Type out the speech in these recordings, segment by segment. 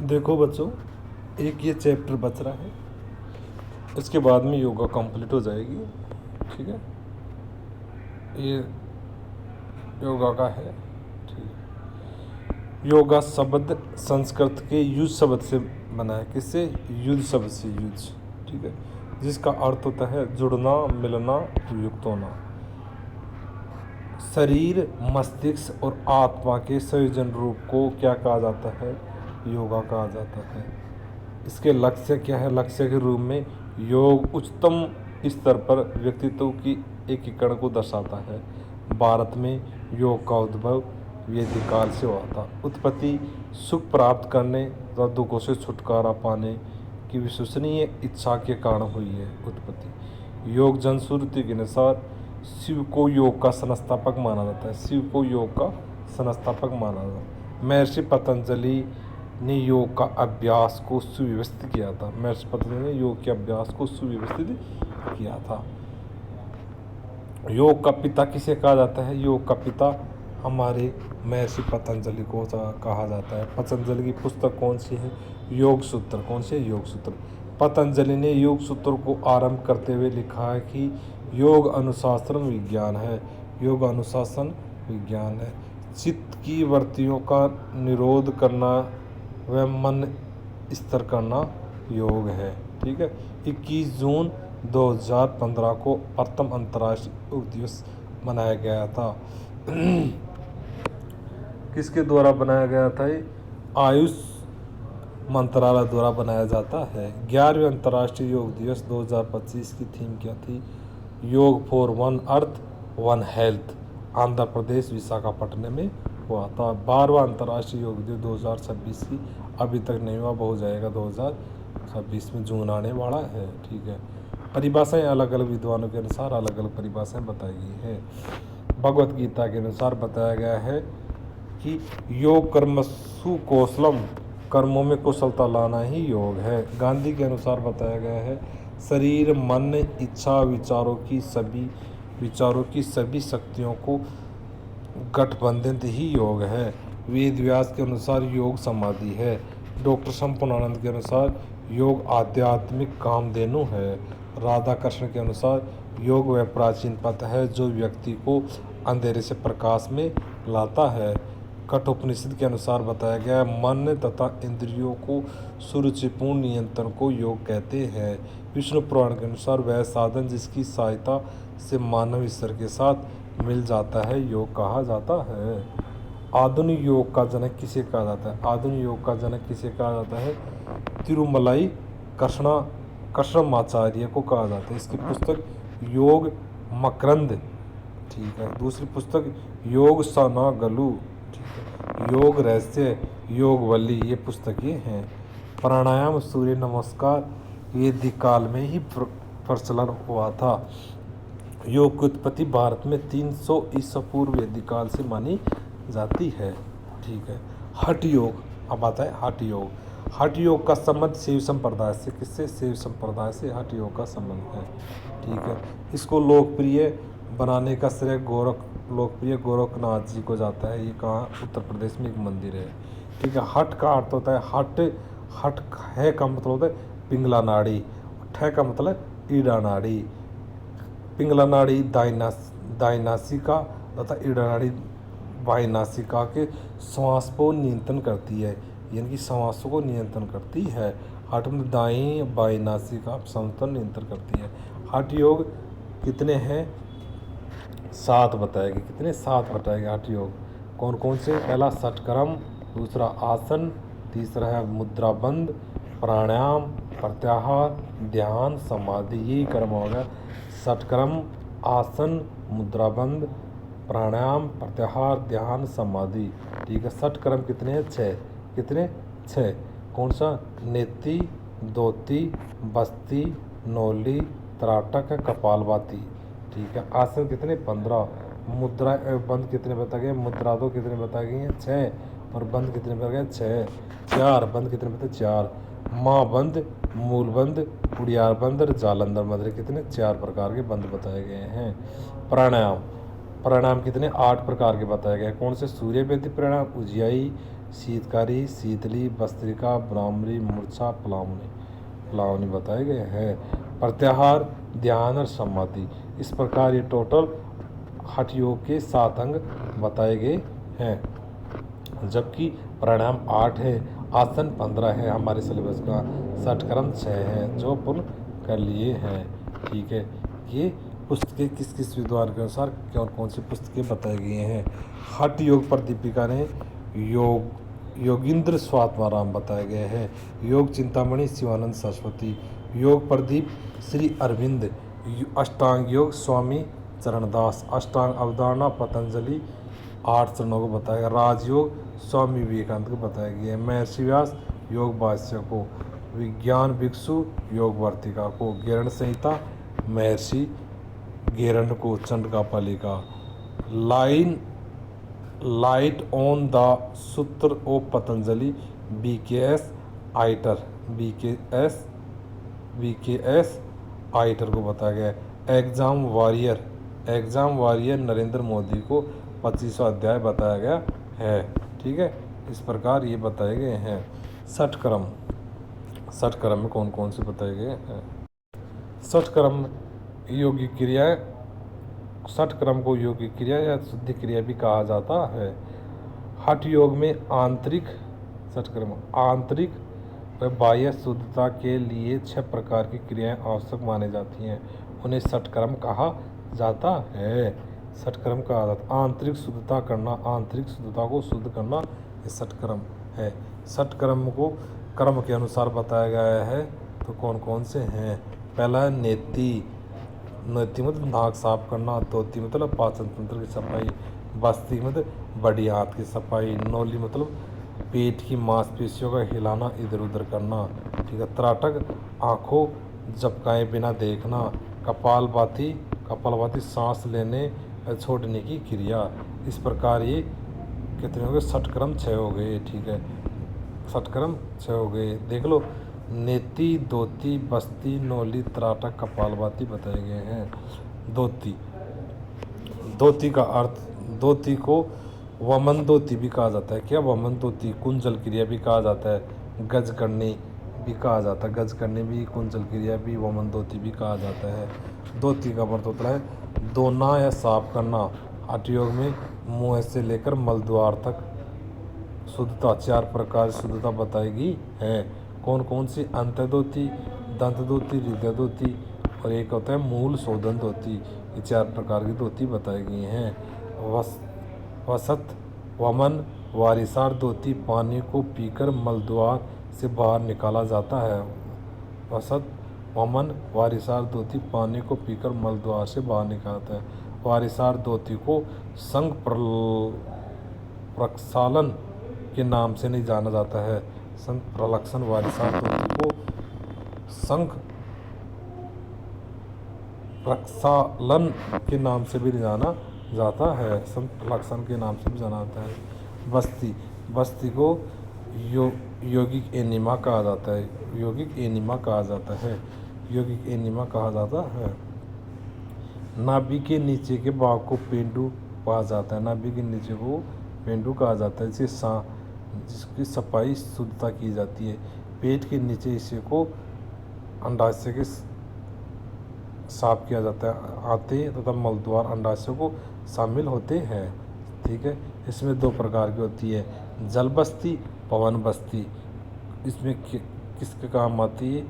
देखो बच्चों, एक ये चैप्टर बच रहा है, इसके बाद में योगा कंप्लीट हो जाएगी। ठीक है, ये योगा का है। ठीक है, योगा शब्द संस्कृत के युज शब्द से बना है। किससे? युज शब्द से, युज। ठीक है, जिसका अर्थ होता है जुड़ना, मिलना, युक्त होना। शरीर, मस्तिष्क और आत्मा के संयोजन रूप को क्या कहा जाता है? योगा कहा जाता है। इसके लक्ष्य क्या है? लक्ष्य के रूप में योग उच्चतम स्तर पर व्यक्तित्व की एकीकरण को दर्शाता है। भारत में योग का उद्भव वैदिक काल से हुआ था। उत्पत्ति सुख प्राप्त करने तथा दुखों से छुटकारा पाने की विश्वसनीय इच्छा के कारण हुई है। उत्पत्ति योग जनश्रुति के अनुसार शिव को योग का संस्थापक माना जाता है। शिव को योग का संस्थापक माना जाता है। महर्षि पतंजलि ने योग का अभ्यास को सुव्यवस्थित किया था। महर्षि पतंजलि ने योग के अभ्यास को सुव्यवस्थित किया था। योग का पिता किसे कहा जाता है? योग का पिता हमारे महर्षि पतंजलि को कहा जाता है। पतंजलि की पुस्तक कौन सी है? योग सूत्र। कौन सी है? योग सूत्र। पतंजलि ने योग सूत्र को आरंभ करते हुए लिखा है कि योग अनुशासन विज्ञान है। योग अनुशासन विज्ञान है। चित्त की वृत्तियों का निरोध करना व मन स्थिर करना योग है। ठीक है, 21 जून 2015 को प्रथम अंतर्राष्ट्रीय योग दिवस मनाया गया था। किसके द्वारा बनाया गया था? ये आयुष मंत्रालय द्वारा बनाया जाता है। 11वें अंतर्राष्ट्रीय योग दिवस 2025 की थीम क्या थी? Yoga for one earth one health. Andhra Pradesh Visakhapatnam में हुआ था। 12वां अंतर्राष्ट्रीय योग दिवस 2026 की अभी तक नहीं हुआ, हो जाएगा 2026 में, जून आने वाला है। ठीक है, परिभाषाएं अलग अलग विद्वानों के अनुसार अलग अलग परिभाषाएं बताई गई है। भगवत गीता के अनुसार बताया गया है कि योग कर्मसु कौशलम, कर्मों में कुशलता लाना ही योग है। गांधी के अनुसार बताया गया है शरीर, मन, इच्छा, विचारों की सभी शक्तियों को गठबंधन ही योग है। वेद व्यास के अनुसार योग समाधि है। डॉक्टर संपूर्णानंद के अनुसार योग आध्यात्मिक कामधेनु है। राधा कृष्ण के अनुसार योग वह प्राचीन पथ है जो व्यक्ति को अंधेरे से प्रकाश में लाता है। कठोपनिषद के अनुसार बताया गया मन तथा इंद्रियों को सुरुचिपूर्ण नियंत्रण को योग कहते हैं। विष्णु पुराण के अनुसार वह साधन जिसकी सहायता से मानव ईश्वर के साथ मिल जाता है योग कहा जाता है। आधुनिक योग का जनक किसे कहा जाता है? आधुनिक योग का जनक किसे कहा जाता है? तिरुमलाई कृष्णमाचार्य को कहा जाता है। इसकी पुस्तक योग मकरंद। ठीक है, दूसरी पुस्तक योग सनागलु। योग रहस्य, योग वल्ली, ये पुस्तकें हैं। प्राणायाम, सूर्य नमस्कार वैदिक काल में ही प्रचलन हुआ था। योग की उत्पत्ति भारत में 300 ईसा पूर्व वैदिक काल से मानी जाती है। ठीक है, हठ योग। अब आता है हठ योग। हठ योग का संबंध शैव संप्रदाय से। किससे? शैव संप्रदाय से हठ योग का संबंध है। ठीक है, इसको लोकप्रिय बनाने का श्रेय लोकप्रिय गोरखनाथ जी को जाता है। ये कहाँ? उत्तर प्रदेश में एक मंदिर है। ठीक है, हठ का अर्थ होता है हठ है का मतलब होता है पिंगला नाड़ी, ठ का मतलब ईड़ा नाड़ी। पिंगला नाड़ी दाई नासिका तथा ईड़ा नाड़ी बाई नासिका के श्वास को नियंत्रण करती है, यानी कि श्वासों को नियंत्रण करती है। हठ में दाई बाई नासिका संतुलन नियंत्रण करती है। हठ योग कितने हैं? 7 बताएंगे। कितने? 7 बताएंगे हठ योग। कौन कौन से? पहला षटक्रम, दूसरा आसन, तीसरा है मुद्रा बंद, प्राणायाम, प्रत्याहार, ध्यान, समाधि। यही कर्म होगा। षटक्रम, आसन, मुद्रा बंद, प्राणायाम, प्रत्याहार, ध्यान, समाधि। ठीक है, षटक्रम कितने हैं? 6। कितने? 6। कौन सा? नेति, दोती, बस्ती, नौली, त्राटक, कपालभाति। ठीक है, आसन कितने? 15। मुद्रा बंद कितने बताए गए? मुद्रा दो कितने बताए गए हैं? 6। और बंद कितने बताए गए? 6। 4 बंद कितने बताए? 4। माँ बंद, मूल बंद, उड़ियार बंद और जालंधर बंद। कितने? 4 प्रकार के बंद बताए गए हैं। प्राणायाम कितने? 8 प्रकार के बताए गए। कौन से? सूर्य वेदी प्राणायाम, उजियाई, शीतकारी, शीतली, भस्त्रिका, भ्रामरी, मूर्छा, प्लावनी बताए गए हैं। प्रत्याहार, ध्यान और समाधि। इस प्रकार ये टोटल हठ योग के 7 अंग बताए गए हैं, जबकि प्राणायाम 8 है, आसन 15 है, हमारे सिलेबस का षटक्रम 6 है जो अपन कर लिए हैं। ठीक है, ये पुस्तकें किस किस विद्वान के अनुसार कौन कौन सी पुस्तकें बताई गई हैं। हठ योग पर दीपिका ने योगींद्र स्वात्माराम बताए गए हैं। योग चिंतामणि शिवानंद सरस्वती। योग प्रदीप श्री अरविंद। अष्टांग योग स्वामी चरणदास। अष्टांग अवधारणा पतंजलि 8 चरणों को बताया गया। राजयोग स्वामी विवेकानंद को बताया गया। महर्षि व्यास योग भाष्य को। विज्ञान भिक्षु योग वार्तिका को। गेरण संहिता महर्षि गेरण को चंडकापाली का। लाइट ऑन द सूत्र ऑफ पतंजलि BKS आइटर को बताया गया। एग्जाम वॉरियर नरेंद्र मोदी को 25वां अध्याय बताया गया है। ठीक है, इस प्रकार ये बताए गए हैं। षट क्रम में कौन कौन से बताए गए हैं। षट क्रम योगिक क्रियाएं। षट क्रम को योगिक क्रिया या शुद्धि क्रिया भी कहा जाता है। हठ योग में आंतरिक व बाह्य शुद्धता के लिए 6 प्रकार की क्रियाएं आवश्यक मानी जाती हैं, उन्हें षट क्रम कहा जाता है। षट क्रम कहा जाता है। आंतरिक शुद्धता करना, आंतरिक शुद्धता को शुद्ध करना, ये षट क्रम है। षट क्रम को क्रम के अनुसार बताया गया है, तो कौन कौन से हैं। पहला है नेति मतलब नाक साफ करना। धोती मतलब पाचन तंत्र की सफाई। बस्ती मतलब बड़ी हाथ की सफाई। नौली मतलब पेट की मांसपेशियों का हिलाना, इधर उधर करना। ठीक है। त्राटक आंखों झपकाए बिना देखना। कपालभाति सांस लेने और छोड़ने की क्रिया। इस प्रकार ये कितने हो गए, षटक्रम 6 हो गए। ठीक है, षटक्रम 6 हो गए। देख लो, नेति, धोती, बस्ती, नौली, त्राटक, कपालभाति बताए गए हैं। धोती का अर्थ, धोती को वमन धोती भी कहा जाता है। क्या वमन धोती? कुंजल क्रिया भी कहा जाता है। गज करनी भी कहा जाता है। गज करनी भी, कुंजल क्रिया भी, वमन धोती भी कहा जाता है। धोती का अर्थ होता है धोना या साफ करना। हठ योग में मुंह से लेकर मलद्वार तक शुद्धता, 4 प्रकार शुद्धता बताई गई है। कौन कौन सी? अंत्य धोती, दंत धोती, हृदय धोती और एक होता है मूल शोधन धोती। ये 4 प्रकार की धोती बताई गई हैं। वसत, वमन, वारिसार धोती पानी को पीकर मलद्वार से बाहर निकाला जाता है। वसत, वमन, वारिसार धोती पानी को पीकर मलद्वार से बाहर निकालता है। वारिसार धोती को संघ प्रक्षालन के नाम से नहीं जाना जाता है। संघ प्रलक्षण वारिसार धोती को संघ प्रक्षालन के नाम से भी जाना जाता है। संघ प्रलक्षण के नाम से भी जाना जाता है। बस्ती को यौगिक एनिमा कहा जाता है। यौगिक एनिमा कहा जाता है। यौगिक एनिमा कहा जाता है। नाभि के नीचे के भाग को पेंडू कहा जाता है। नाभि के नीचे को पेंडू कहा जाता है, जिसकी सफाई शुद्धता की जाती है। पेट के नीचे हिस्से को अंडाशय के साफ किया जाता है। आते तथा मलद्वार अंडाशय को शामिल होते हैं। ठीक है, इसमें 2 प्रकार की होती है, जल बस्ती, पवन बस्ती। इसमें किसके काम आती है?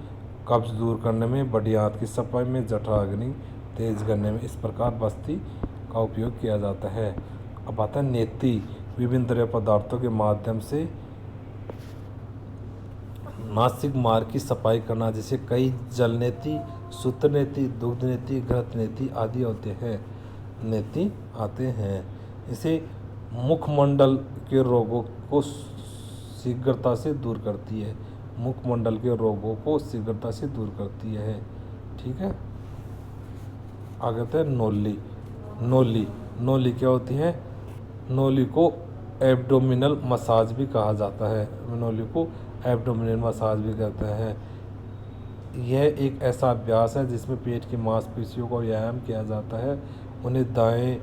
कब्ज दूर करने में, बड़ी आंत की सफाई में, जठराग्नि तेज करने में। इस प्रकार बस्ती का उपयोग किया जाता है। अब आता है नेति, विभिन्न द्रव्य पदार्थों के माध्यम से नासिक मार्ग की सफाई करना, जैसे कई जल नेति, सूत्र नेति, दुग्ध नेति, घृत नेति आदि होते हैं, नेति आते हैं। इसे मुखमंडल के रोगों को शीघ्रता से दूर करती है। मुखमंडल के रोगों को शीघ्रता से दूर करती है। ठीक है, आगे आता है नौली। नौली क्या होती है? नौली को एब्डोमिनल मसाज भी कहा जाता है। नौली को एब्डोमिनल मसाज भी कहते हैं। यह एक ऐसा अभ्यास है जिसमें पेट की मांसपेशियों का व्यायाम किया जाता है। उन्हें दाएं,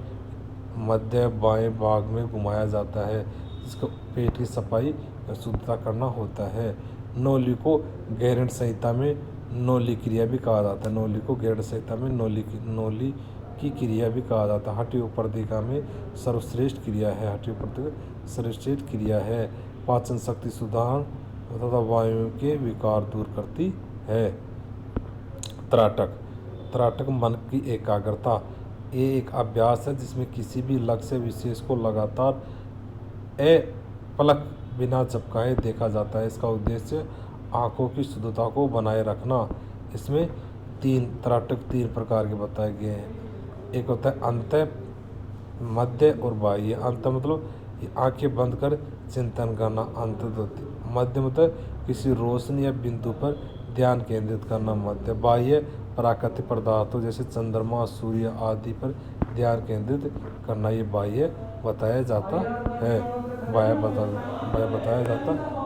मध्य, बाएं भाग में घुमाया जाता है। जिसका पेट की सफाई या शुद्धता करना होता है। नौली को गैरंट संहिता में नौली क्रिया भी कहा जाता है। नौली को गैरंट संहिता में नौली की क्रिया भी कहा जाता है। हठयोगप्रदिका में सर्वश्रेष्ठ क्रिया है। हठयोगप्रदिका सर्वश्रेष्ठ क्रिया है। पाचन शक्ति सुधार तथा वायु के विकार दूर करती है। त्राटक। त्राटक मन की एकाग्रता। ये एक अभ्यास है जिसमें किसी भी लक्ष्य विशेष को लगातार पलक बिना झपकाए देखा जाता है। इसका उद्देश्य आँखों की शुद्धता को बनाए रखना। इसमें त्राटक तीन प्रकार के बताए गए हैं। एक होता है अंत, मध्य और बाह्य। अंत मतलब आंखें बंद कर चिंतन करना अंत होती। मध्य मतलब किसी रोशनी या बिंदु पर ध्यान केंद्रित करना मध्य। बाह्य प्राकृतिक पदार्थों जैसे चंद्रमा, सूर्य आदि पर ध्यान केंद्रित करना, ये बाह्य बताया जाता है। बाह्य बताया जाता है।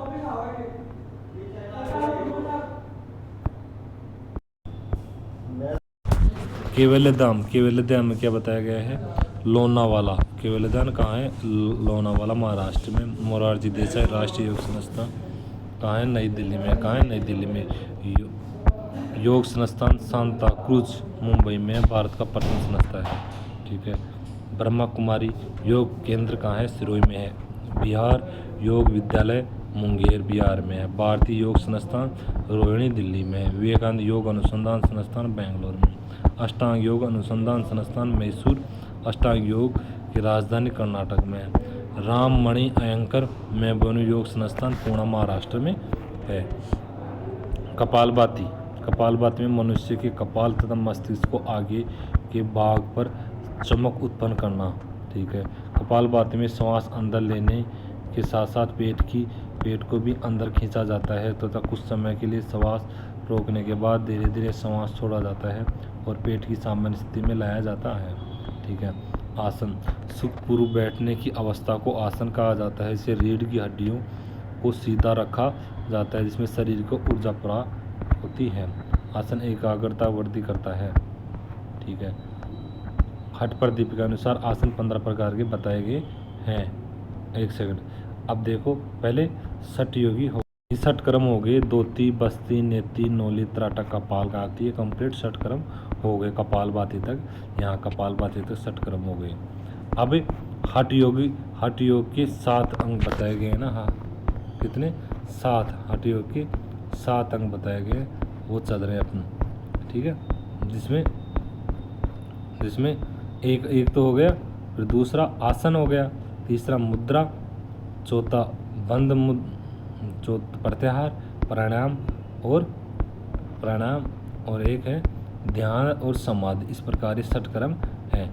केवलधाम। केवलधाम में क्या बताया गया है? लोनावाला। केवलधाम कहाँ है? लोनावाला महाराष्ट्र में। मोरारजी देसाई राष्ट्रीय योग संस्थान कहाँ है? नई दिल्ली में। कहाँ है? नई दिल्ली में। योग संस्थान सांता क्रूज मुंबई में भारत का प्रथम संस्थान है। ठीक है। ब्रह्मा कुमारी योग केंद्र कहाँ है? सिरोही में है। बिहार योग विद्यालय मुंगेर बिहार में है। भारतीय योग संस्थान रोहिणी दिल्ली में है। विवेकानंद योग अनुसंधान संस्थान बेंगलोर में। अष्टांग योग अनुसंधान संस्थान मैसूर अष्टांग योग की राजधानी कर्नाटक में है। राममणि अयंकर मैबोनी योग संस्थान पुणे महाराष्ट्र में है। कपालभाति। कपालभाति में मनुष्य के कपाल तथा मस्तिष्क को आगे के भाग पर चमक उत्पन्न करना। ठीक है। कपालभाति में श्वास अंदर लेने के साथ साथ पेट को भी अंदर खींचा जाता है तथा कुछ समय के लिए श्वास रोकने के बाद धीरे धीरे श्वास छोड़ा जाता है और पेट की सामान्य स्थिति में लाया जाता है। ठीक है। आसन। सुखपूर्व बैठने की अवस्था को आसन कहा जाता है। इसे रीढ़ की हड्डियों को सीधा रखा जाता है जिसमें शरीर को ऊर्जा प्राप्त होती है। आसन एकाग्रता वृद्धि करता है। ठीक है। हठ प्रदीप के अनुसार आसन 15 प्रकार के बताए गए हैं। एक सेकंड, अब देखो पहले षट योगी हो, षट क्रम हो गए। दोती, बस्ती, नेति, नौली, त्राटक, कपाल का आती है कंप्लीट षट क्रम हो गए कपालभाति तक। यहाँ कपालभाति तक षट क्रम हो गए। अब हठ योग के 7 अंग बताए गए ना। हाँ, कितने? 7। हठ योग के 7 अंग बताए गए, वो चल रहे हैं अपन। ठीक है। जिसमें एक तो हो गया, फिर दूसरा आसन हो गया, तीसरा मुद्रा, चौथा प्रत्याहार, प्राणायाम और एक है ध्यान और समाधि। इस प्रकार ये षट क्रम है।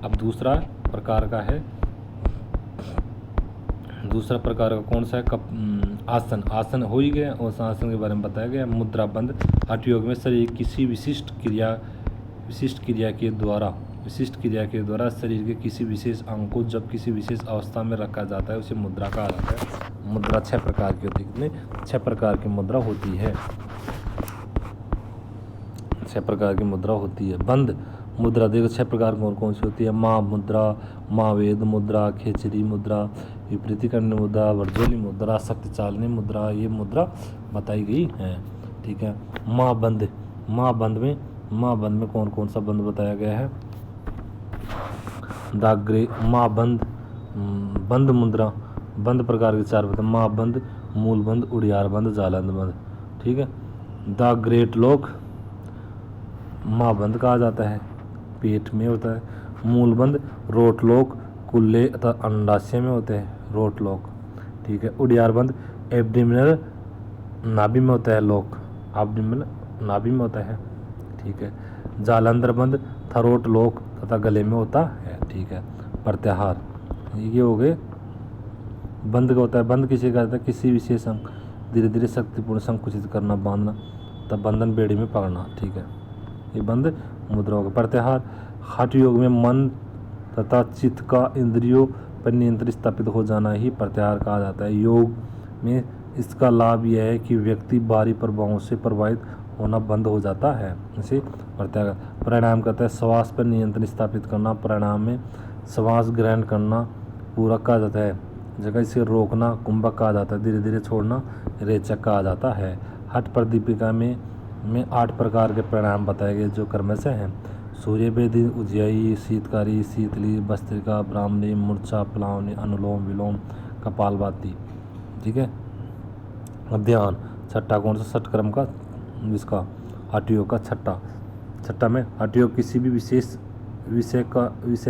अब दूसरा प्रकार का कौन सा है? आसन हो ही गया और आसन के बारे में बताया गया। मुद्रा बंद। हठ योग में शरीर किसी विशिष्ट क्रिया के द्वारा शरीर के किसी विशेष अंग को जब किसी विशेष अवस्था में रखा जाता है उसे मुद्रा कहा जाता है। मुद्रा 6 प्रकार की होती है। कितने? 6 प्रकार की मुद्रा होती है। 6 प्रकार की मुद्रा होती है। बंद मुद्रा देखो 6 प्रकार कौन सी होती है? महामुद्रा, महावेद मुद्रा, खेचरी मुद्रा, विपरीतीकरण मुद्रा, वर्जोली मुद्रा, शक्ति चालनी मुद्रा, ये मुद्रा बताई गई है। ठीक है। महाबंद में कौन सा बंद बताया गया है? दाग्रे महाबंद, बंद मुद्रा, बंद प्रकार के 4 बताए। महाबंद, मूल बंद, उड़ियार बंद, जालंद बंद। ठीक है। द ग्रेट लॉक महाबंद कहा जाता है, पेट में होता है। मूल बंद रोट लॉक कुल्ले तथा अंडाशय में होते हैं, रोट लॉक। ठीक है। उड़ियार बंद एब्डोमिनल नाभि में होता है, लॉक एब्डोमिनल नाभि में होता है। ठीक है। जालंधर बंद थरोट लॉक तथा गले में होता है। ठीक है। प्रत्याहार ये हो गए बंद का होता है। बंद किसी का होता है? किसी विशेष अंग धीरे धीरे शक्तिपूर्ण संकुचित करना, बांधना तथा बंधन बेड़ी में पकड़ना। ठीक है। ये बंद मुद्रा होगा। प्रत्याहार हठ योग में मन तथा चित्त का इंद्रियों पर नियंत्रण स्थापित हो जाना ही प्रत्याहार कहा जाता है। योग में इसका लाभ यह है कि व्यक्ति बाहरी प्रभावों से प्रभावित होना बंद हो जाता है। इसे प्रत्याहार। प्राणायाम करता है श्वास पर नियंत्रण स्थापित करना। प्राणायाम में श्वास ग्रहण करना पूरा कहा जाता है। जगह इसे रोकना कुंभक कहा जाता है, धीरे धीरे छोड़ना रेचक कहा जाता है। हठ पर दीपिका में 8 प्रकार के प्राणायाम बताए गए जो कर्मश हैं। सूर्यभेदी, उज्जयी, शीतकारी, शीतली, भस्त्रिका, ब्राह्मणी, मूर्छा, प्लावनी, अनुलोम विलोम, कपालभाति। ठीक है। ध्यान छठा कौन सा? षटक्रम का इसका हठ योग का छठा में हठ योग किसी भी विशेष विषय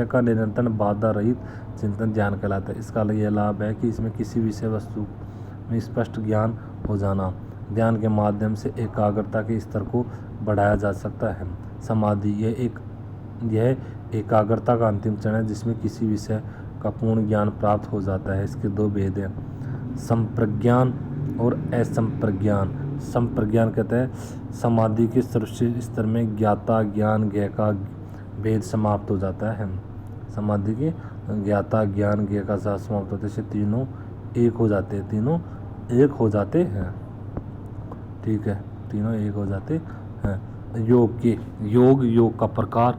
का निरंतर बाधा रहित चिंतन ध्यान कहलाता है। इसका यह लाभ है कि इसमें किसी विषय वस्तु में स्पष्ट ज्ञान हो जाना। ध्यान के माध्यम से एकाग्रता के स्तर को बढ़ाया जा सकता है। समाधि यह एकाग्रता का अंतिम चरण है जिसमें किसी विषय का पूर्ण ज्ञान प्राप्त हो जाता है। इसके 2 भेद हैं, संप्रज्ञान और असंप्रज्ञान। संप्रज्ञान कहते हैं समाधि के सर्वश्रेष्ठ स्तर में ज्ञाता ज्ञान ज्ञ का भेद समाप्त हो जाता है। समाधि के ज्ञाता ज्ञान ज्ञ का साथ समाप्त होते से तीनों एक हो जाते हैं। ठीक है, तीनों एक हो जाते हैं। योग का प्रकार।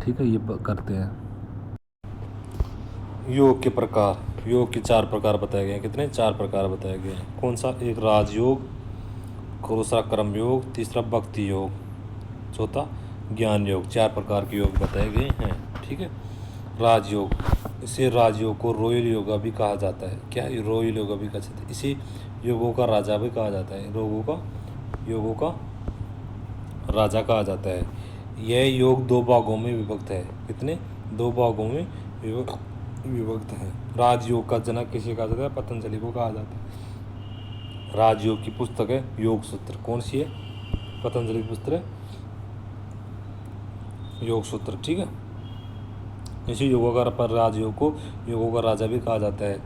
ठीक है, ये करते हैं। योग के प्रकार, योग के 4 प्रकार बताए गए हैं। कितने? 4 प्रकार बताए गए हैं। कौन सा? एक राजयोग, दूसरा कर्म योग, तीसरा भक्ति योग, चौथा ज्ञान योग। 4 प्रकार के योग बताए गए हैं। ठीक है। राजयोग, इसे राजयोग को रॉयल योगा भी कहा जाता है। क्या? रॉयल योगा भी कहा जाता है। इसे योगों का राजा भी कहा जाता है। योगों का राजा कहा जाता है। यह योग 2 भागों में विभक्त है। कितने? 2 भागों में विभक्त है। राजयोग का जनक किसे कहा जाता है? पतंजलि को कहा जाता है। राजयोग की पुस्तक है योग सूत्र। कौन सी है? पतंजलि की पुस्तक है योग सूत्र। ठीक है। इसी योगों का राजयोग को योगों का राजा भी कहा जाता है।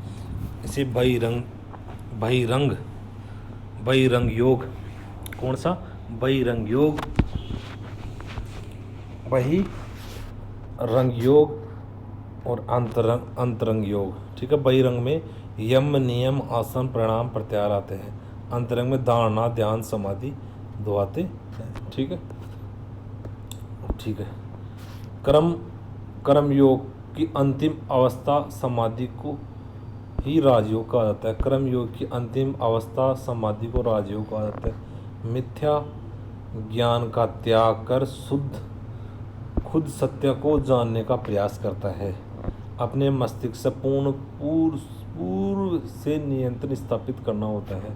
इसे बहिरंग योग। कौन सा? बहिरंग योग और अंतरंग योग। ठीक है। बहिरंग में यम नियम आसन प्राणायाम प्रत्याहार आते हैं। अंतरंग में धारणा ध्यान समाधि दो आते हैं। ठीक है। कर्म योग की अंतिम अवस्था समाधि को ही राजयोग कहा जाता है। कर्म योग की अंतिम अवस्था समाधि को राजयोग कहा जाता है। मिथ्या ज्ञान का त्याग कर खुद सत्य को जानने का प्रयास करता है। अपने मस्तिष्क से पूर्व से नियंत्रण स्थापित करना होता है।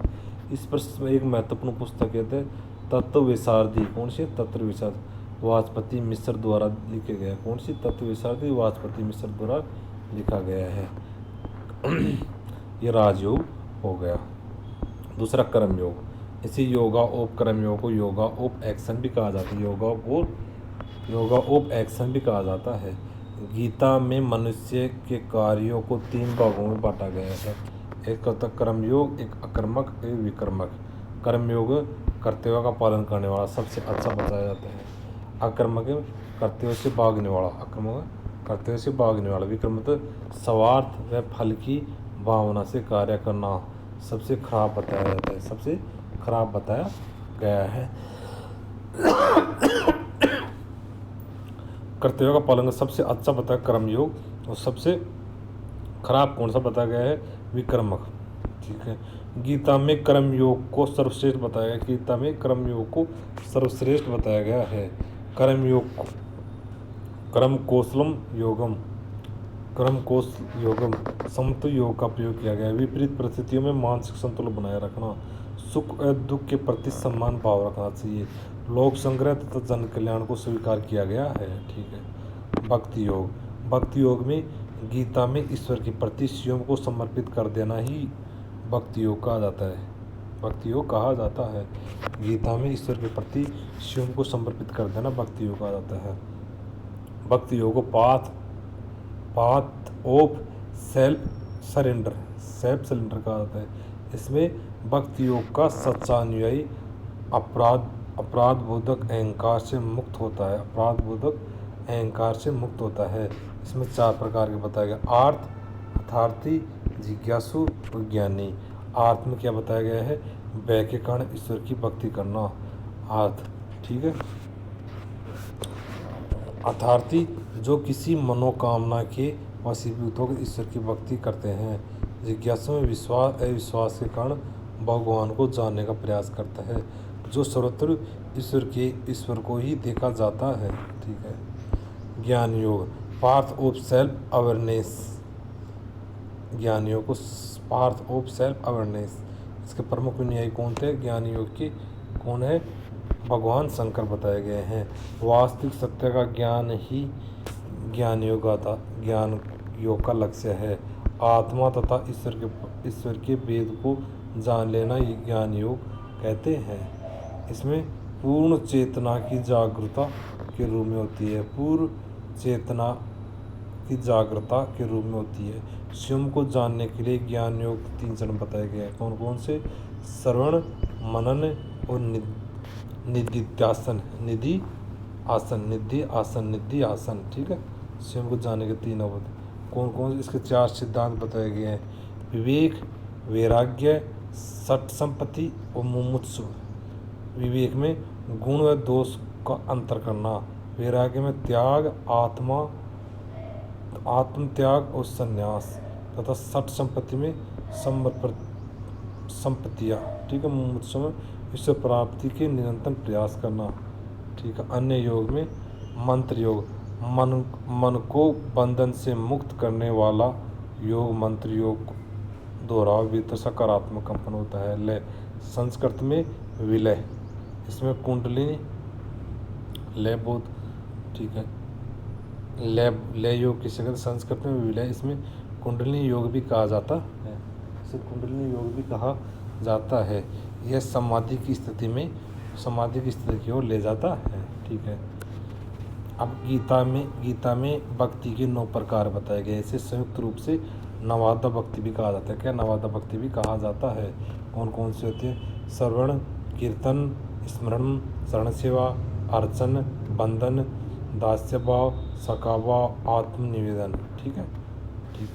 इस पर एक महत्वपूर्ण पुस्तक है तत्वविशारदी। कौन सी? तत्वविशारदी, वाजपेयी मिश्र द्वारा लिखे गया। कौन सी? तत्वविशारदी, वाजपेयी मिश्र द्वारा लिखा गया है। ये राजयोग हो गया। दूसरा कर्म योग, इसी योगा ऑफ कर्म योग को योगा ऑफ एक्शन भी कहा जाता है। योगा ऑफ एक्शन भी कहा जाता है। गीता में मनुष्य के कार्यों को 3 भागों में बांटा गया है। एक होता कर्म योग, एक अकर्मक, एक विकर्मक। कर्म योग कर्तव्य का पालन करने वाला सबसे अच्छा बताया जाता है। अकर्मक कर्तव्य से भागने वाला। विकर्मक स्वार्थ व फल की भावना से कार्य करना सबसे खराब बताया गया है। कर्तव्य का पालन सबसे अच्छा बताया कर्म योग और सबसे खराब कौन सा बताया गया है? विकर्मक। ठीक है। गीता में कर्म योग को सर्वश्रेष्ठ बताया गया है। कर्म कौशल योगम समत्व योग का प्रयोग किया गया है। विपरीत परिस्थितियों में मानसिक संतुलन बनाए रखना, सुख और दुख के प्रति सम्मान भाव रखना चाहिए, लोक संग्रह तथा जन कल्याण को स्वीकार किया गया है। ठीक है। भक्ति योग में गीता में ईश्वर के प्रति स्वयं को समर्पित कर देना ही भक्ति योग कहा जाता है। गीता में ईश्वर के प्रति स्वयं को समर्पित कर देना भक्ति योग कहा जाता है। भक्ति योग को पाथ ऑफ सेल्फ सरेंडर कहा जाता है। इसमें भक्ति योग का सच्चा अनुयायी अपराध बोधक अहंकार से मुक्त होता है। इसमें 4 प्रकार के बताया गया। अर्थार्थी, जिज्ञासु और ज्ञानी। आर्थ में क्या बताया गया है? व्यय के कारण ईश्वर की भक्ति करना। आर्थ। ठीक है। अर्थार्थी जो किसी मनोकामना के वशीभूत होकर ईश्वर की भक्ति करते हैं। जिज्ञासु में अविश्वास के कारण भगवान को जानने का प्रयास करता है। जो सर्वत्र ईश्वर को ही देखा जाता है। ठीक है। ज्ञान योग, पाथ ऑफ सेल्फ अवेयरनेस। ज्ञान योग को पाथ ऑफ सेल्फ अवेयरनेस, इसके प्रमुख अनुयायी कौन थे ज्ञान योग के? कौन है? भगवान शंकर बताए गए हैं। वास्तविक सत्य का ज्ञान ही ज्ञान योग का लक्ष्य है। आत्मा तथा ईश्वर के वेद को जान लेना ये ज्ञान योग कहते हैं। इसमें पूर्ण चेतना की जागरूकता के रूप में होती है। पूर्ण चेतना की जागरूकता के रूप में होती है। स्वयं को जानने के लिए ज्ञान योग 3 चरण बताए गए हैं। कौन कौन से? श्रवण, मनन और निधि आसन। ठीक है। स्वयं को जानने के 3 अवधि। कौन कौन से? इसके 4 सिद्धांत बताए गए हैं। विवेक, वैराग्य, सट संपत्ति और मुमुक्षु। विवेक में गुण व दोष का अंतर करना। वैराग्य में त्याग, आत्म त्याग और संन्यास। तथा सट संपत्ति में संपत्तियाँ। ठीक है। मुमुक्षु में ईश्वर प्राप्ति के निरंतर प्रयास करना। ठीक है। अन्य योग में मंत्र योग, मन को बंधन से मुक्त करने वाला योग मंत्र योग दोहराव भीतर सकारात्मक कंपन होता है। लय, संस्कृत में विलय, इसमें कुंडलिनी लय बहुत। ठीक है। लय योग किसे कहते? संस्कृत में विलय, इसमें कुंडलिनी योग भी कहा जाता है। इसे कुंडलिनी योग भी कहा जाता है। यह समाधि की स्थिति की ओर ले जाता है। ठीक है। अब गीता में भक्ति के 9 प्रकार बताए गए। इसे संयुक्त रूप से नवादा भक्ति भी कहा जाता है। क्या? नवादा भक्ति भी कहा जाता है। कौन कौन से होते हैं? श्रवण, कीर्तन, स्मरण, शरण सेवा, अर्चन, बंधन, दास्य भाव, सखा भाव, आत्मनिवेदन। ठीक है। ठीक।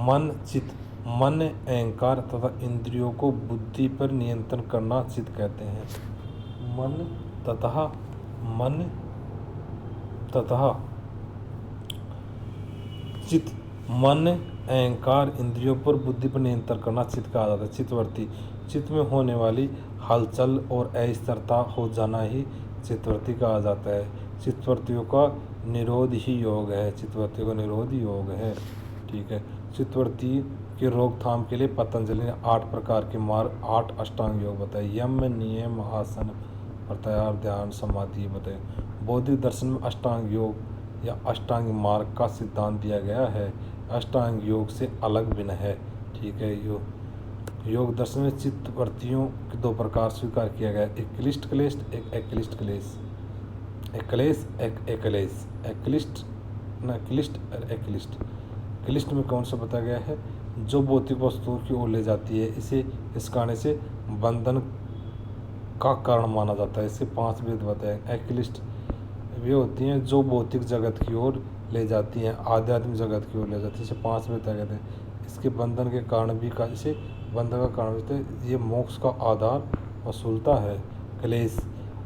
मन, चित्त, मन, अहंकार तथा इंद्रियों को बुद्धि पर नियंत्रण करना चित्त कहते हैं। मन तथा चित्त, मन, अहंकार, इंद्रियों पर बुद्धि पर नियंत्रण करना चित्त कहा जाता है। चित्तवृत्ति, चित्त में होने वाली हलचल और अस्थिरता हो जाना ही चित्तवृत्ति कहा जाता है। चित्तवृत्तियों का निरोध ही योग है। ठीक है। चित्तवृत्ति के रोकथाम के लिए पतंजलि ने 8 प्रकार के मार्ग, 8 अष्टांग योग बताए। यम, नियम, आसन, प्रत्याहार, ध्यान, समाधि बताए। बौद्धिक दर्शन में अष्टांग योग या अष्टांग मार्ग का सिद्धांत दिया गया है। अष्टांग योग से अलग भिन्न है। ठीक है। योग दर्शन में चित्तवृत्तियों के 2 प्रकार स्वीकार किया गया, एक क्लिष्ट क्लेश, एक अक्लिष्ट क्लेश। क्लिष्ट में कौन सा बताया गया है? जो भौतिक वस्तुओं की ओर ले जाती है, इस कारण से बंधन का कारण माना जाता है। इससे 5 भेद बताए। अक्लिष्ट वे होती हैं जो भौतिक जगत की ओर ले जाती हैं, आध्यात्मिक जगत की ओर ले जाती है। इसे 5 भेद कहते हैं। इसके बंधन के कारण भी इसे बंधन का कारण होते हैं। ये मोक्ष का आधार वसूलता है। क्लेश,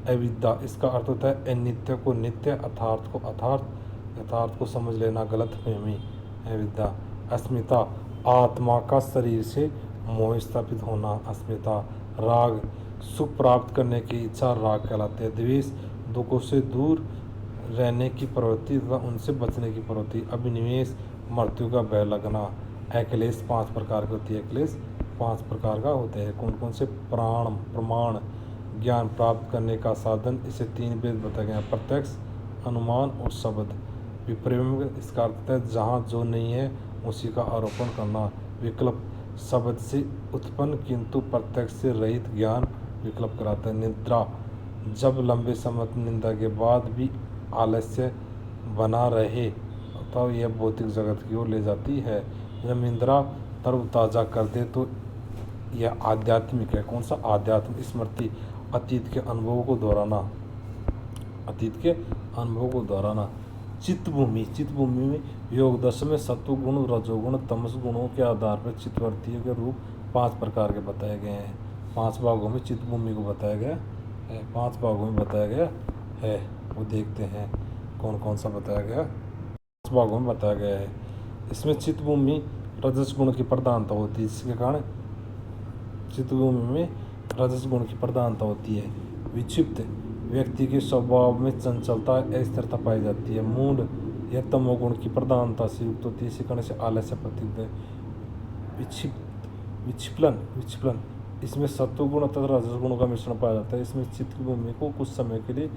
अविद्या, इसका अर्थ होता है अनित्य को नित्य, यथार्थ को समझ लेना, गलतफहमी अविद्या। अस्मिता, आत्मा का शरीर से मोह स्थापित होना, अस्मिता। राग, सुख प्राप्त करने की इच्छा राग कहलाते हैं। द्वेष, दुखों से दूर रहने की प्रवृत्ति तथा उनसे बचने की प्रवृत्ति। अभिनिवेश, मृत्यु का भय लगना। अक्लेश 5 प्रकार की होती है। अक्लेश 5 प्रकार का होते हैं। कौन कौन से? प्रमाण, ज्ञान प्राप्त करने का साधन। इसे 3 भेद बताए गए हैं, प्रत्यक्ष, अनुमान और शब्द। विपर्यय, इसका अर्थ है जहाँ जो नहीं है उसी का आरोपण करना। विकल्प, शब्द से उत्पन्न किंतु प्रत्यक्ष से रहित ज्ञान विकल्प कराता है। निद्रा, जब लंबे समय तक निंदा के बाद भी आलस्य बना रहे तो यह भौतिक जगत की ओर ले जाती है। जब निंद्रा तरोताज़ा कर दे तो यह आध्यात्मिक है। कौन सा? आध्यात्म। स्मृति, अतीत के अनुभवों को दोहराना। चित्तभूमि में योग दर्शन में सत्वगुण, रजोगुण, तमस गुणों के आधार पर चित्तवृत्तियों के रूप 5 प्रकार के बताए गए हैं। 5 भागों में चित्तभूमि को बताया गया है। 5 भागों में बताया गया है। वो देखते हैं कौन कौन सा बताया गया। 5 भागों में बताया गया है। इसमें चित्तभूमि रजस गुण की प्रधानता होती है, जिसके कारण चित्तभूमि में रजस गुण की प्रधानता होती है। विक्षिप्त व्यक्ति के स्वभाव में चंचलता, अस्थिरता पाई जाती है। मूड या तमोगुण की प्रधानता से युक्त होती है, इसी कारण से आलस्य प्रतीत है। विक्षिप्लन इसमें सत्व गुण तथा रजस गुणों का मिश्रण पाया जाता है। इसमें चित्त की भूमि को कुछ समय के लिए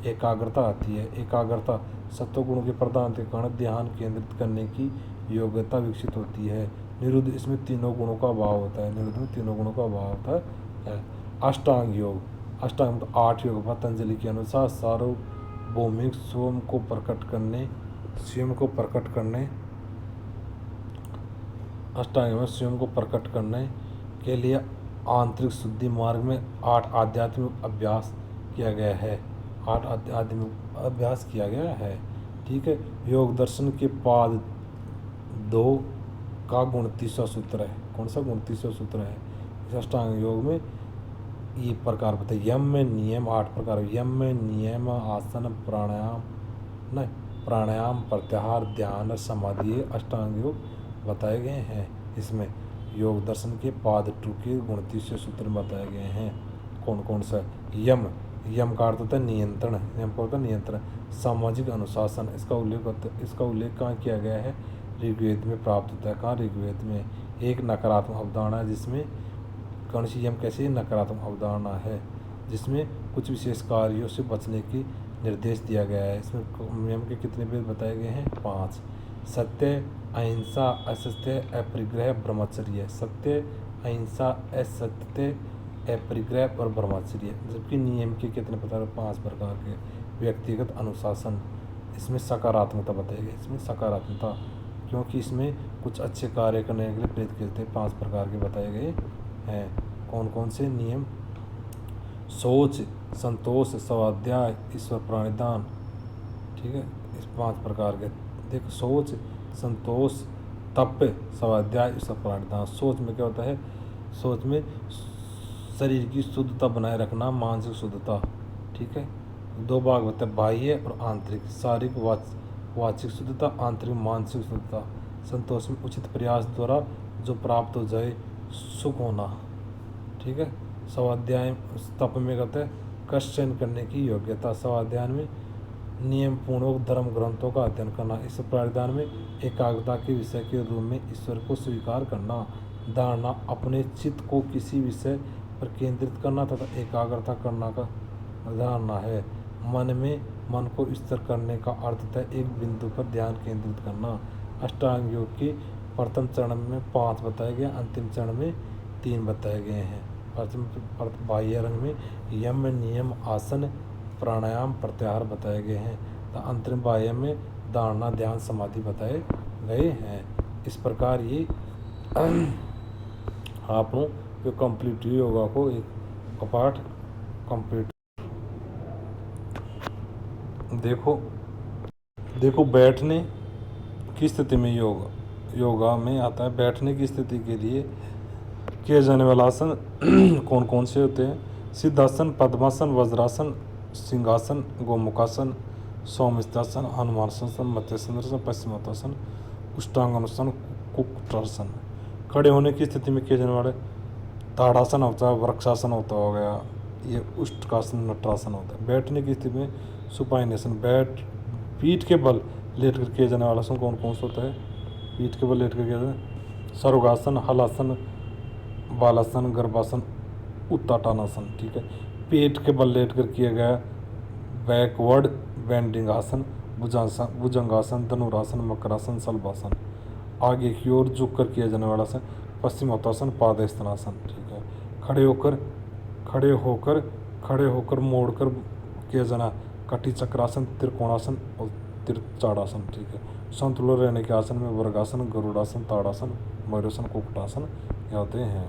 एकाग्रता आती है। एकाग्रता सत्व गुणों के प्रदान के कारण ध्यान केंद्रित करने की योग्यता विकसित होती है। निरुद्ध इसमें तीनों गुणों का अभाव होता है। निरुद्ध में तीनों गुणों का अभाव होता है। अष्टांग योग, अष्टांग 8 योग पतंजलि के अनुसार सार्वभौमिक स्वयं को प्रकट करने अष्टांग में स्वयं को प्रकट करने के लिए आंतरिक शुद्धि मार्ग में 8 आध्यात्मिक अभ्यास किया गया है। 8 आध्यात्मिक अभ्यास किया गया है। ठीक है। योग दर्शन के पाद 2 का 29वां सूत्र है। कौन सा 29वां सूत्र है? इस अष्टांग योग में ये प्रकार बताए। यम में नियम 8 प्रकार। यम में नियम, आसन, प्राणायाम, प्रत्याहार, ध्यान और समाधि, ये अष्टांग योग बताए गए हैं। इसमें योग दर्शन के पाद 2 के 29वें सूत्र में बताए गए हैं। कौन कौन सा? यम, यम का अर्थ होता है नियंत्रण। यम का होता है नियंत्रण। सामाजिक अनुशासन, इसका उल्लेख कहाँ किया गया है? ऋग्वेद में प्राप्त होता है। कहाँ? ऋग्वेद में। एक नकारात्मक अवधारणा है, जिसमें कौन सी यम कैसी नकारात्मक अवधारणा है, जिसमें कुछ विशेष कार्यों से बचने की निर्देश दिया गया है। इसमें यम के कितने भेद बताए गए हैं? 5। सत्य, अहिंसा, असत्य, अपरिग्रह, ब्रह्मचर्य। सत्य, अहिंसा, असत्य, अपरिग्रह और ब्रह्मचर्य। जबकि नियम के कितने प्रकार? 5 प्रकार के। व्यक्तिगत अनुशासन, इसमें सकारात्मकता बताई गई। इसमें सकारात्मकता, क्योंकि इसमें कुछ अच्छे कार्य करने के लिए प्रेरित करते 5 प्रकार के बताए गए हैं। कौन कौन से नियम? सोच, संतोष, स्वाध्याय, ईश्वर प्रणिधान। ठीक है। इस 5 प्रकार के देखो। सोच, संतोष, तप, स्वाध्याय, ईश्वर प्रणिधान। सोच में क्या होता है? सोच में शरीर की शुद्धता बनाए रखना, मानसिक शुद्धता। ठीक है। 2 भाग होते हैं, बाह्य और आंतरिक। शारीरिक वाचिक शुद्धता, आंतरिक मानसिक शुद्धता। संतोष में उचित प्रयास द्वारा जो प्राप्त हो जाए, सुख होना। ठीक है। स्वाध्याय, तप में कहते हैं कष्ट सहन करने की योग्यता। स्वाध्याय में नियम पूर्वक धर्म ग्रंथों का अध्ययन करना। इस प्रावधान में एकाग्रता के विषय के रूप में ईश्वर को स्वीकार करना। धारणा, अपने चित्त को किसी विषय पर केंद्रित करना तथा एकाग्रता करना का धारणा है। मन को स्थिर करने का अर्थ है एक बिंदु पर ध्यान केंद्रित करना। अष्टांग योग के प्रथम चरण में 5 बताए गए, अंतिम चरण में 3 बताए गए हैं। प्रथम बाह्य रंग में यम, नियम, आसन, प्राणायाम, प्रत्याहार बताए गए हैं। तो अंतरिम बाह्य में धारणा, ध्यान, समाधि बताए गए हैं। इस प्रकार ये आपको जो कंप्लीट योगा को एक पार्ट कंप्लीट। देखो बैठने की स्थिति में योगा में आता है। बैठने की स्थिति के लिए किए जाने वाला आसन कौन कौन से होते हैं? सिद्धासन, पद्मासन, वज्रासन, सिंहासन, गोमुखासन, सौम्यस्तासन, हनुमानासन, मत्स्येंद्रासन, पश्चिमोत्तासन, उष्टांगासन, कुक्कुटासन। खड़े होने की स्थिति में किए जाने वाले ताड़ासन होता है, वृक्षासन होता हो गया, ये उष्टकासन, नटरासन होता है। बैठने की स्थिति में सुपाइनेसन, पीठ के बल लेट कर किए जाने वाला आसन कौन कौन सा होता है? पीठ के बल लेट कर किया जाता है। सर्वासन, हलासन, बालासन, गर्भासन, उत्ताटानासन। ठीक है। पेट के बल लेट कर किया गया बैकवर्ड बेंडिंग आसन, भुजंगासन, धनुरासन, मकरासन, सल्वासन। आगे की ओर झुक कर किया जाने वाला आसन पश्चिमोत्तासन, पादहस्तनासन। ठीक है। खड़े होकर मोड़कर किया जाना कटी चक्रासन, त्रिकोणासन और त्रिचाड़ासन। ठीक है। संतुलन रहने के आसन में वर्गासन, गरुड़ासन, ताड़ासन, मयूरासन, कुक्कुटासन होते हैं।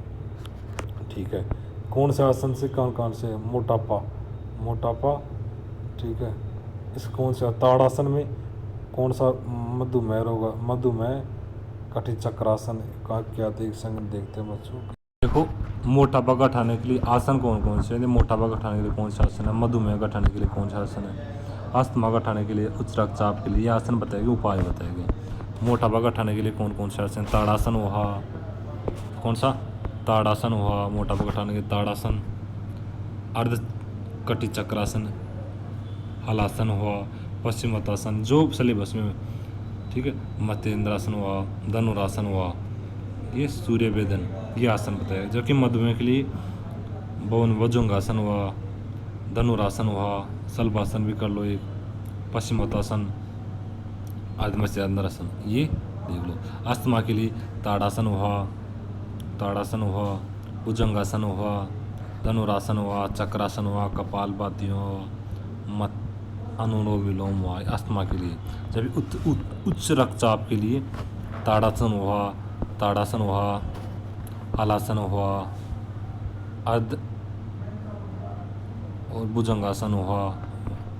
ठीक है। कौन से आसन से कौन से? मोटापा। ठीक है। इस कौन से? ताड़ासन में कौन सा? मधुमेह होगा। मधुमेह, कटी चक्रासन का क्या देख संग देखते हैं बच्चों। देखो मोटापा घटाने के लिए आसन कौन कौन से हैं? मोटापा घटाने के लिए कौन सा आसन है? मधुमेह घटाने के लिए कौन सा आसन है? अस्थमा घटाने के लिए, उच्च रक्तचाप के लिए आसन बताएंगे, उपाय बताएंगे। मोटापा घटाने के लिए कौन कौन से आसन? ताड़ासन हुआ, कौन सा? ताड़ासन हुआ, मोटापा घटाने के ताड़ासन। अर्ध कटी चक्रासन, हलासन हुआ, पश्चिमोत्तासन जो सिलेबस में, ठीक है। मतेंद्रासन हुआ, धनुरासन हुआ, ये सूर्य वेदन, ये आसन बताया। जबकि मधुमेह के लिए भुजंगासन हुआ, धनुरासन हुआ, शलभासन भी कर लो एक, पश्चिमोत्तासन, अर्धमध्यांद्रासन, ये देख लो। अस्थमा के लिए ताड़ासन हुआ, भुजंगासन हुआ, धनुरासन हुआ, चक्रासन हुआ, कपालभाति हुआ, अनुलोम विलोम हुआ अस्थमा के लिए। जब उच्च रक्तचाप के लिए ताड़ासन हुआ, हलासन हुआ, अर्ध और भुजंगासन हुआ,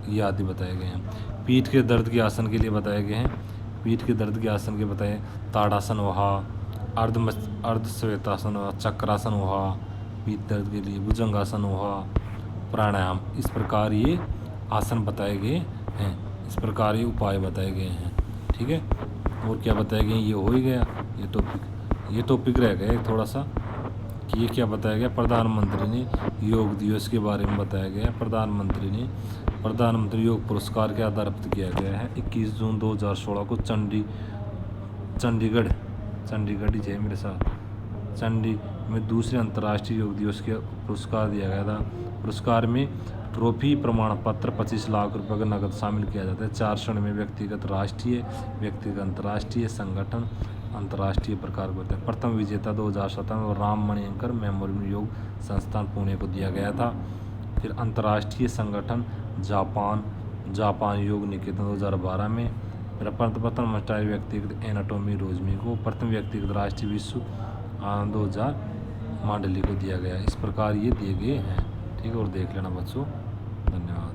ये आदि बताए गए हैं। पीठ के दर्द के आसन के लिए बताए गए हैं। पीठ के दर्द के आसन के बताए, ताड़ासन हुआ, अर्ध श्वेतासन हुआ, चक्रासन हुआ पीठ दर्द के लिए, भुजंगासन हुआ, प्राणायाम। इस प्रकार ये आसन बताए गए हैं, इस प्रकार ये उपाय बताए गए हैं, ठीक है। और क्या बताया गया, ये हो ही गया ये टॉपिक रह गया थोड़ा सा कि ये क्या बताया गया। प्रधानमंत्री ने योग दिवस के बारे में बताया गया। प्रधानमंत्री योग पुरस्कार के आधार पर किया गया है। 21 जून 2016 को चंडीगढ़ ही है मेरे साथ, चंडी में दूसरे अंतर्राष्ट्रीय योग दिवस के पुरस्कार दिया गया था। पुरस्कार में ट्रॉफी, प्रमाण पत्र, 25 लाख रुपए का नकद शामिल किया जाता है। 4 श्रेणी में व्यक्तिगत अंतर्राष्ट्रीय संगठन अंतर्राष्ट्रीय प्रकार के होते हैं। प्रथम विजेता 2017 में राम मणिशंकर मेमोरियल योग संस्थान पुणे को दिया गया था। फिर अंतर्राष्ट्रीय संगठन जापान योग निकेतन 2012 में। फिर प्रथम राष्ट्रीय व्यक्तिगत एनाटॉमी रोजमी को, प्रथम व्यक्तिगत राष्ट्रीय विश्व 2000 मांडली को दिया गया। इस प्रकार ये दिए गए हैं, ठीक है। और देख लेना बच्चों, धन्यवाद।